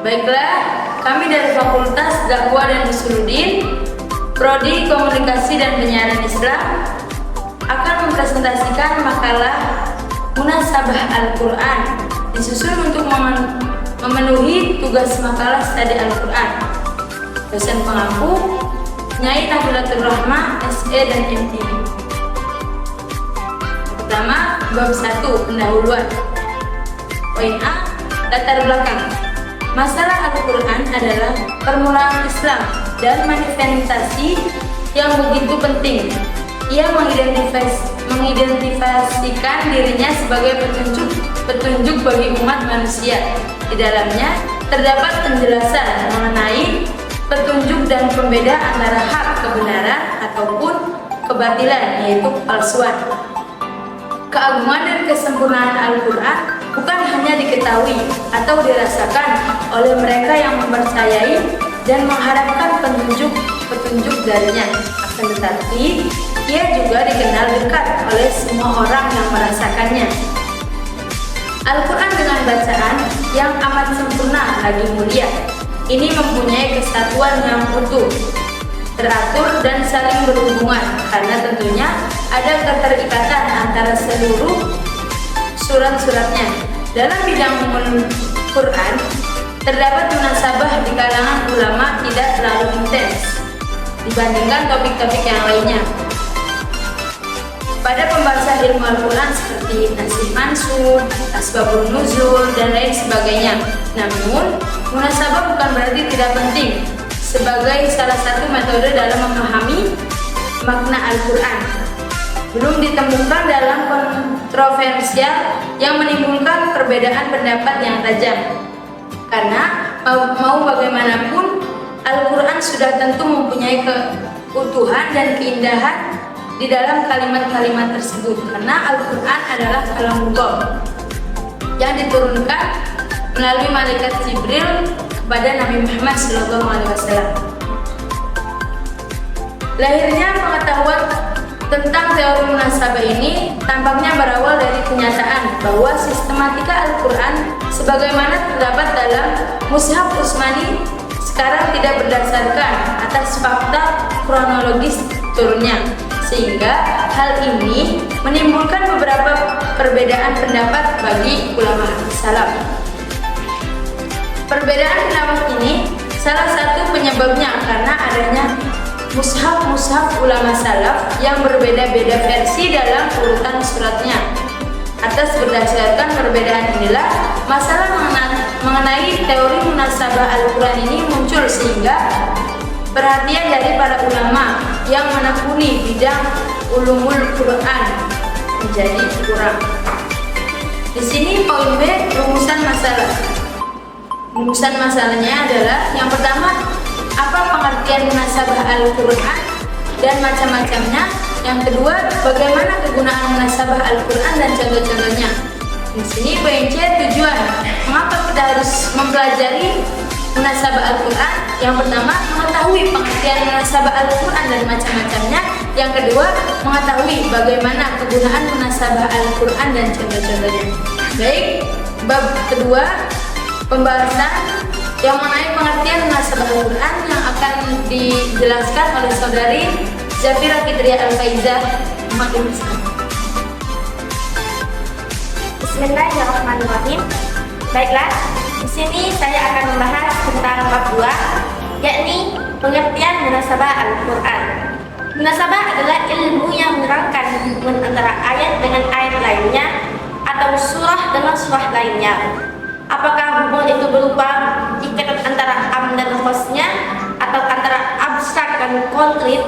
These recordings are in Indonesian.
Baiklah, kami dari Fakultas Dakwah dan Usuluddin, Prodi Komunikasi dan Penyiaran Islam akan mempresentasikan makalah Munasabah Al-Quran disusun untuk memenuhi tugas makalah studi Al-Quran. Dosen pengampu Nyai Nabilatul Rahmah, SE dan MD. Pertama, bab 1, pendahuluan. Poin A, latar belakang. Masalah Al-Quran adalah permulaan Islam dan manifestasi yang begitu penting. Ia mengidentifikasikan dirinya sebagai petunjuk bagi umat manusia. Di dalamnya terdapat penjelasan mengenai petunjuk dan pembeda antara hak kebenaran ataupun kebatilan, yaitu kepalsuan. Keagungan dan kesempurnaan Al-Quran bukan hanya diketahui atau dirasakan oleh mereka yang mempercayai dan mengharapkan petunjuk darinya, akan tetapi ia juga dikenal dekat oleh semua orang yang merasakannya. Al-Quran dengan bacaan yang amat sempurna lagi mulia ini mempunyai kesatuan yang utuh, teratur dan saling berhubungan, karena tentunya ada keterikatan antara seluruh surat-suratnya. Dalam bidang Quran terdapat munasabah di kalangan ulama tidak terlalu intens dibandingkan topik-topik yang lainnya. Pada pembahasan ilmu Al-Quran seperti nasih mansukh, asbabun nuzul, dan lain sebagainya. Namun, munasabah bukan berarti tidak penting sebagai salah satu metode dalam memahami makna Al-Quran. Belum ditemukan dalam kontroversial yang menimbulkan perbedaan pendapat yang tajam. Karena mau bagaimanapun, Al-Quran sudah tentu mempunyai keutuhan dan keindahan di dalam kalimat-kalimat tersebut, karena Al-Quran adalah kalamullah yang diturunkan melalui malaikat Jibril kepada Nabi Muhammad SAW. Lahirnya pengetahuan tentang teori munasabah ini tampaknya berawal dari kenyataan bahwa sistematika Al-Quran sebagaimana terdapat dalam Mushaf Utsmani sekarang tidak berdasarkan atas fakta kronologis turunnya, sehingga hal ini menimbulkan beberapa perbedaan pendapat bagi ulama salaf. Perbedaan pendapat ini salah satu penyebabnya karena adanya mushaf ulama salaf yang berbeda-beda versi dalam urutan suratnya. Atas berdasarkan perbedaan inilah masalah mengenai teori munasabah Al-Quran ini muncul, sehingga perhatian dari para ulama yang menekuni bidang ulumul Quran menjadi kurang. Di sini poin B, rumusan masalah. Rumusan masalahnya adalah yang pertama, apa pengertian munasabah Al-Quran dan macam-macamnya. Yang kedua, bagaimana kegunaan munasabah Al-Quran dan contoh-contohnya. Di sini poin C, tujuan. Mengapa kita harus mempelajari munasabah Al-Quran? Yang pertama, mengetahui pengertian munasabah Al-Quran dan macam-macamnya. Yang kedua, mengetahui bagaimana kegunaan munasabah Al-Quran dan contoh-contohnya. Baik, bab kedua, pembahasan yang mengenai pengertian munasabah Al-Quran yang akan dijelaskan oleh saudari Zafira Fitriah Al-Faizah. Bismillahirrahmanirrahim. Baiklah, di sini saya akan membahas tentang bab 2, yakni pengertian munasabah Al-Quran. Munasabah adalah ilmu yang menerangkan hubungan antara ayat dengan ayat lainnya atau surah dengan surah lainnya. Apakah hubungan itu berupa ikatan antara am dan khosnya, atau antara abstrak dan konkret,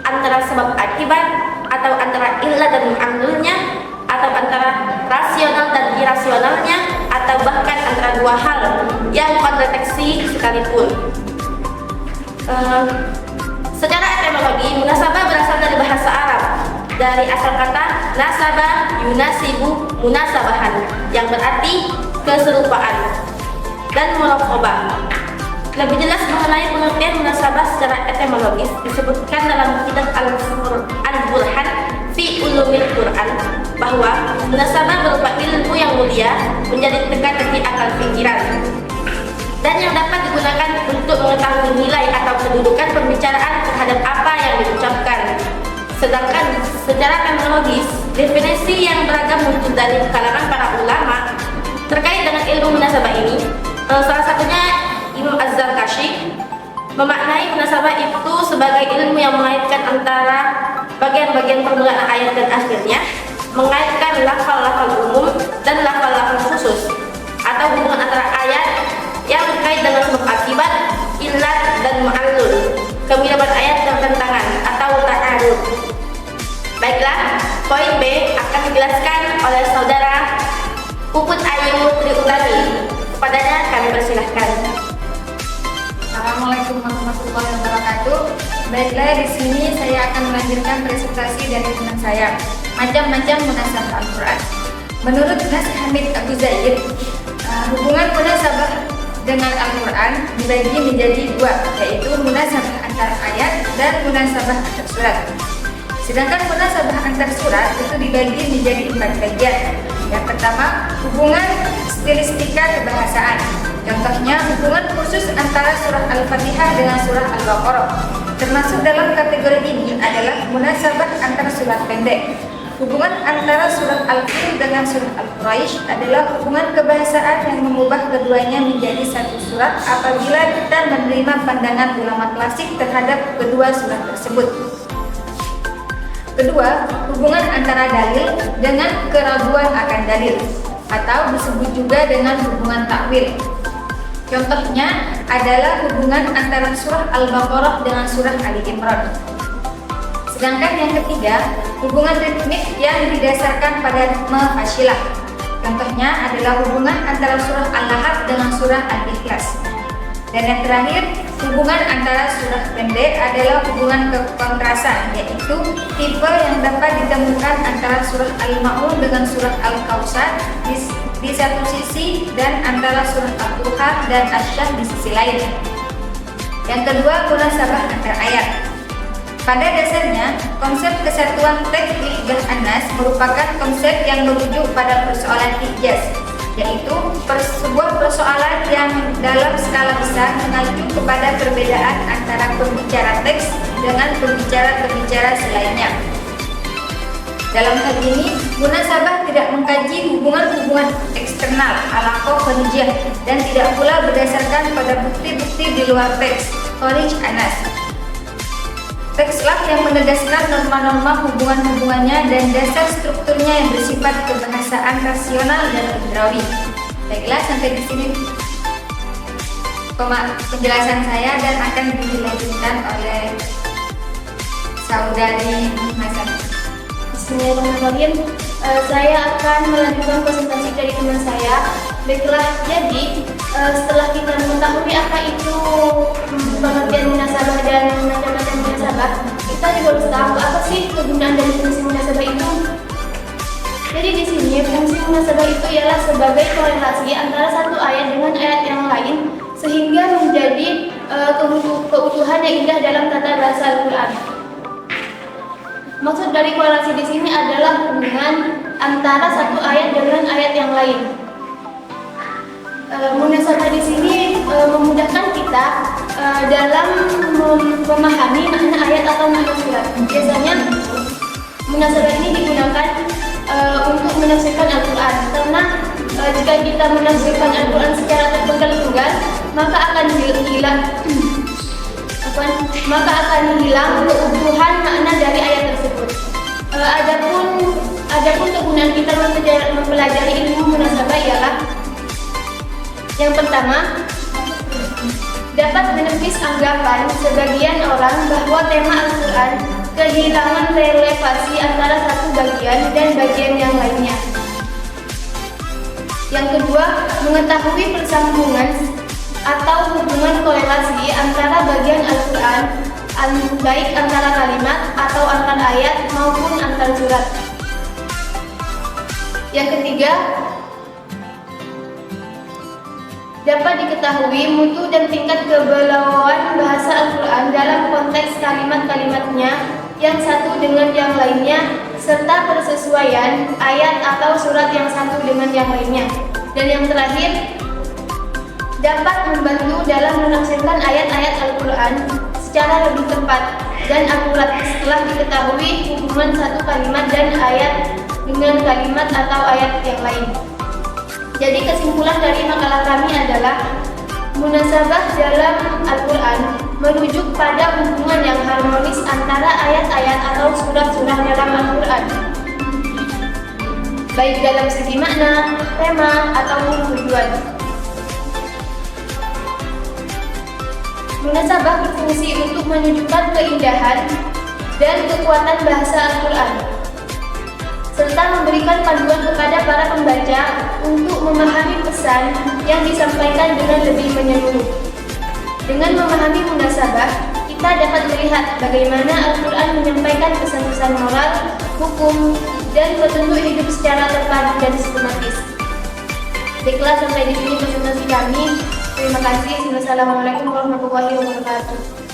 antara sebab akibat, atau antara illah dan mu'amilnya, atau antara rasional dan irasionalnya, atau bahkan antara dua hal yang kontradiksi sekalipun. Secara etimologi, munasabah berasal dari bahasa Arab, dari asal kata nasabah yunasibu munasabahan, yang berarti keserupaan, dan muraqabah. Lebih jelas mengenai pengertian munasabah secara etimologis disebutkan dalam kitab Al-Burhan fi Ulumil Quran bahwa munasabah berupa ilmu yang mulia menjadi tegak di akal pikiran dan yang dapat digunakan untuk mengetahui nilai atau kedudukan pembicaraan terhadap apa yang diucapkan. Sedangkan secara terminologis, definisi yang beragam muncul dari kalangan para ulama terkait dengan ilmu munasabah ini. Salah satunya Imam Az-Zarkashi memaknai munasabah itu sebagai ilmu yang mengaitkan antara bagian-bagian permulaan ayat dan akhirnya, mengaitkan lafal-lafal umum dan lafal-lafal khusus, atau hubungan antara ayat yang terkait dengan sebab akibat, illat dan mu'allul, kemiripan ayat dan tentangan atau ta'arud. Baiklah, poin B akan dijelaskan oleh saudara Puput Ayu Triutami. Kepadanya kami persilahkan. Assalamualaikum warahmatullahi wabarakatuh. Baiklah, di sini saya akan melanjutkan presentasi dari teman saya, macam-macam munasabah Al-Quran. Menurut Nas Hamid Abu Zaid, hubungan munasabah dengan Al-Quran dibagi menjadi dua, yaitu munasabah antar ayat dan munasabah antar surat. Sedangkan munasabah antar surat itu dibagi menjadi 4 bagian. Yang pertama, hubungan stilistika kebahasaan. Contohnya, hubungan khusus antara surah Al-Fatihah dengan surah Al-Baqarah. Termasuk dalam kategori ini adalah munasabah antar surat pendek. Hubungan antara surat Al-Fil dengan surat Al-Quraisy adalah hubungan kebahasaan yang mengubah keduanya menjadi satu surat apabila kita menerima pandangan ulama klasik terhadap kedua surat tersebut. Kedua, hubungan antara dalil dengan keraguan akan dalil, atau disebut juga dengan hubungan takwil. Contohnya adalah hubungan antara surah Al-Baqarah dengan surah Ali Imran. Sedangkan yang ketiga, hubungan ritmik yang didasarkan pada ritme fasilah. Contohnya adalah hubungan antara surah Al-Lahab dengan surah Al-Ikhlas. Dan yang terakhir, hubungan antara surah pendek adalah hubungan kekontrasan, yaitu tipe yang dapat ditemukan antara surah Al-Ma'un dengan surah Al-Kautsar di satu sisi dan antara surah Al-Duha dan Asy-Syah di sisi lain. Yang kedua, munasabah antar ayat. Pada dasarnya, konsep kesatuan teks Iqdah An-Nas merupakan konsep yang merujuk pada persoalan ijaz, yaitu sebuah persoalan yang dalam skala besar mengacu kepada perbedaan antara pembicara teks dengan pembicara-pembicara selainnya. Dalam hal ini, munasabah tidak mengkaji hubungan-hubungan eksternal alaqah kharijiyah dan tidak pula berdasarkan pada bukti-bukti di luar teks kharij An-Nas. Tekslah yang menegaskan norma-norma hubungan-hubungannya dan dasar strukturnya yang bersifat kebahasaan rasional dan indrawi. Baiklah, sampai di sini penjelasan saya dan akan dilanjutkan oleh saudari Hasan. Bismillahirrahmanirrahim. Saya akan melanjutkan presentasi dari teman saya. Baiklah, jadi setelah kita mengetahui apa itu pengertian munasabah dan macam-macam munasabah, kita juga harus tahu apa sih kegunaan dari fungsi munasabah itu. Jadi di sini fungsi munasabah itu ialah sebagai korelasi antara satu ayat dengan ayat yang lain sehingga menjadi keutuhan yang indah dalam tata bahasa Al-Quran. Maksud dari korelasi di sini adalah hubungan antara satu ayat dengan ayat yang lain. Munasabah di sini memudahkan kita dalam memahami makna ayat atau makna surat. Biasanya munasabah ini digunakan untuk menafsirkan Al-Quran, karena jika kita menafsirkan Al-Quran secara terpenggal-penggal, maka akan hilang keutuhan makna dari ayat tersebut. Adapun kegunaan kita mempelajari ilmu munasabah ialah yang pertama, dapat menepis anggapan sebagian orang bahwa tema Al-Quran kehilangan relevasi antara satu bagian dan bagian yang lainnya. Yang kedua, mengetahui persambungan atau hubungan korelasi antara bagian Al-Quran, baik antara kalimat atau antar ayat maupun antar surat. Yang ketiga, dapat diketahui mutu dan tingkat kebelauan bahasa Al-Quran dalam konteks kalimat-kalimatnya yang satu dengan yang lainnya, serta persesuaian ayat atau surat yang satu dengan yang lainnya. Dan yang terakhir, dapat membantu dalam menafsirkan ayat-ayat Al-Quran secara lebih tepat dan akurat setelah diketahui hubungan satu kalimat dan ayat dengan kalimat atau ayat yang lain. Jadi kesimpulan dari makalah kami adalah munasabah dalam Al-Quran merujuk pada hubungan yang harmonis antara ayat-ayat atau surah-surah dalam Al-Quran, baik dalam segi makna, tema, ataupun tujuan. Munasabah berfungsi untuk menunjukkan keindahan dan kekuatan bahasa Al-Quran, serta memberikan panduan kepada para pembaca untuk memahami pesan yang disampaikan dengan lebih menyeluruh. Dengan memahami munasabah, kita dapat melihat bagaimana Al-Quran menyampaikan pesan-pesan moral, hukum, dan petunjuk hidup secara terpadu dan sistematis. Baiklah, sampai di sini presentasi kami. Terima kasih. Wassalamualaikum warahmatullahi wabarakatuh.